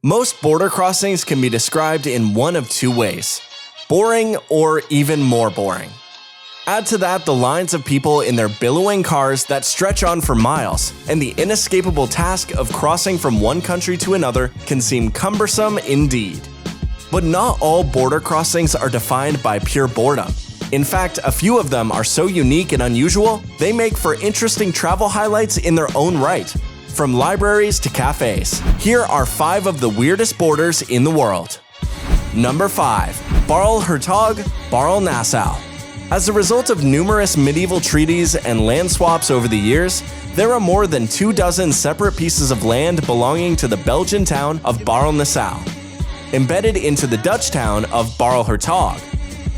Most border crossings can be described in one of two ways: boring or even more boring. Add to that the lines of people in their billowing cars that stretch on for miles, and the inescapable task of crossing from one country to another can seem cumbersome indeed. But not all border crossings are defined by pure boredom. In fact, a few of them are so unique and unusual, they make for interesting travel highlights in their own right. From libraries to cafes, here are 5 of the weirdest borders in the world. Number 5. Barle Hertog, Barle Nassau. As a result of numerous medieval treaties and land swaps over the years, there are more than 24 separate pieces of land belonging to the Belgian town of Barle Nassau, embedded into the Dutch town of Barle Hertog.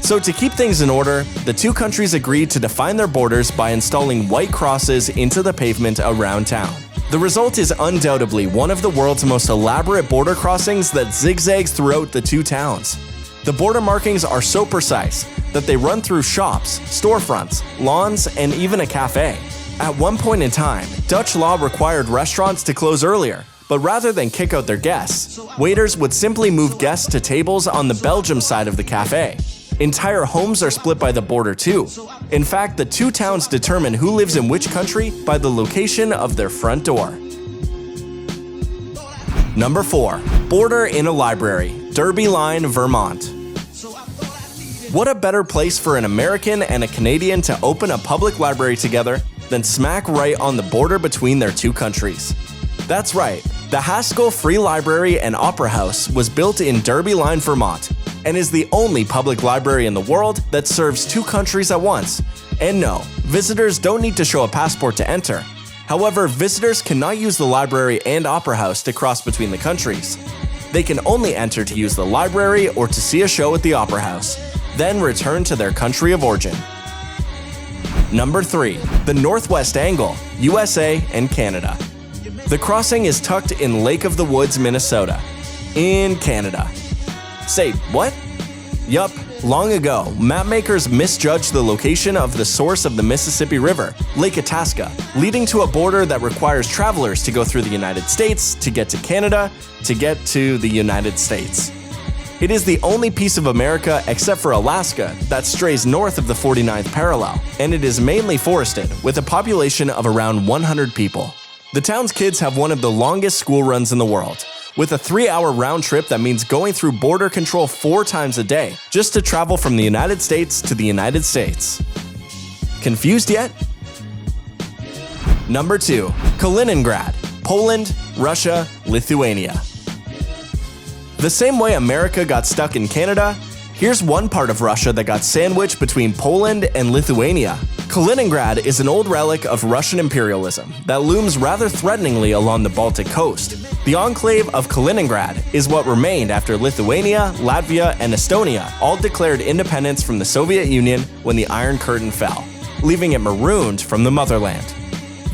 So to keep things in order, the two countries agreed to define their borders by installing white crosses into the pavement around town. The result is undoubtedly one of the world's most elaborate border crossings that zigzags throughout the two towns. The border markings are so precise that they run through shops, storefronts, lawns, and even a cafe. At one point in time, Dutch law required restaurants to close earlier, but rather than kick out their guests, waiters would simply move guests to tables on the Belgium side of the cafe. Entire homes are split by the border too. In fact, the two towns determine who lives in which country by the location of their front door. Number 4. Border in a library, Derby Line, Vermont. What a better place for an American and a Canadian to open a public library together than smack right on the border between their two countries. That's right, the Haskell Free Library and Opera House was built in Derby Line, Vermont, and is the only public library in the world that serves two countries at once. And no, visitors don't need to show a passport to enter. However, visitors cannot use the library and Opera House to cross between the countries. They can only enter to use the library or to see a show at the Opera House, then return to their country of origin. Number 3. The Northwest Angle, USA and Canada. The crossing is tucked in Lake of the Woods, Minnesota, in Canada. Say, what? Yup, long ago, mapmakers misjudged the location of the source of the Mississippi River, Lake Itasca, leading to a border that requires travelers to go through the United States to get to Canada, to get to the United States. It is the only piece of America, except for Alaska, that strays north of the 49th parallel, and it is mainly forested, with a population of around 100 people. The town's kids have one of the longest school runs in the world, with a 3-hour round trip that means going through border control 4 times a day just to travel from the United States to the United States. Confused yet? Number 2. Kaliningrad, Poland, Russia, Lithuania. The same way America got stuck in Canada, here's one part of Russia that got sandwiched between Poland and Lithuania. Kaliningrad is an old relic of Russian imperialism that looms rather threateningly along the Baltic coast. The enclave of Kaliningrad is what remained after Lithuania, Latvia, and Estonia all declared independence from the Soviet Union when the Iron Curtain fell, leaving it marooned from the motherland.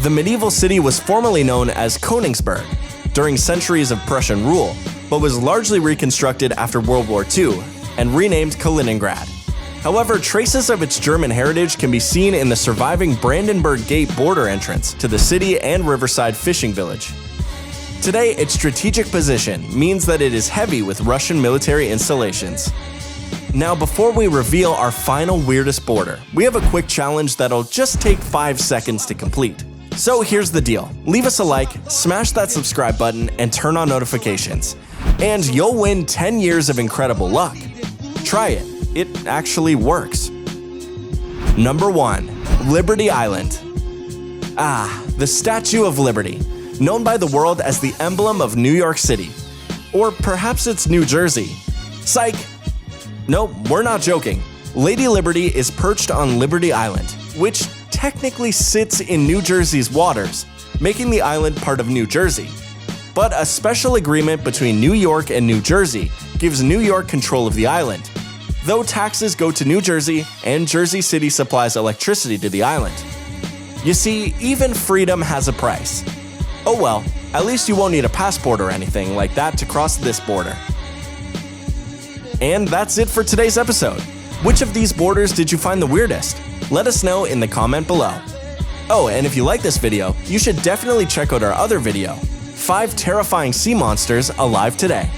The medieval city was formerly known as Königsberg during centuries of Prussian rule, but was largely reconstructed after World War II and renamed Kaliningrad. However, traces of its German heritage can be seen in the surviving Brandenburg Gate border entrance to the city and riverside fishing village. Today, its strategic position means that it is heavy with Russian military installations. Now, before we reveal our final weirdest border, we have a quick challenge that'll just take 5 seconds to complete. So here's the deal. Leave us a like, smash that subscribe button, and turn on notifications. And you'll win 10 years of incredible luck. Try it. It actually works. Number 1. Liberty Island. The Statue of Liberty, known by the world as the emblem of New York City. Or perhaps it's New Jersey. Psych! Nope, we're not joking. Lady Liberty is perched on Liberty Island, which technically sits in New Jersey's waters, making the island part of New Jersey. But a special agreement between New York and New Jersey gives New York control of the island, though taxes go to New Jersey and Jersey City supplies electricity to the island. You see, even freedom has a price. Oh well, at least you won't need a passport or anything like that to cross this border. And that's it for today's episode. Which of these borders did you find the weirdest? Let us know in the comment below. Oh, and if you like this video, you should definitely check out our other video, 5 terrifying sea monsters alive today.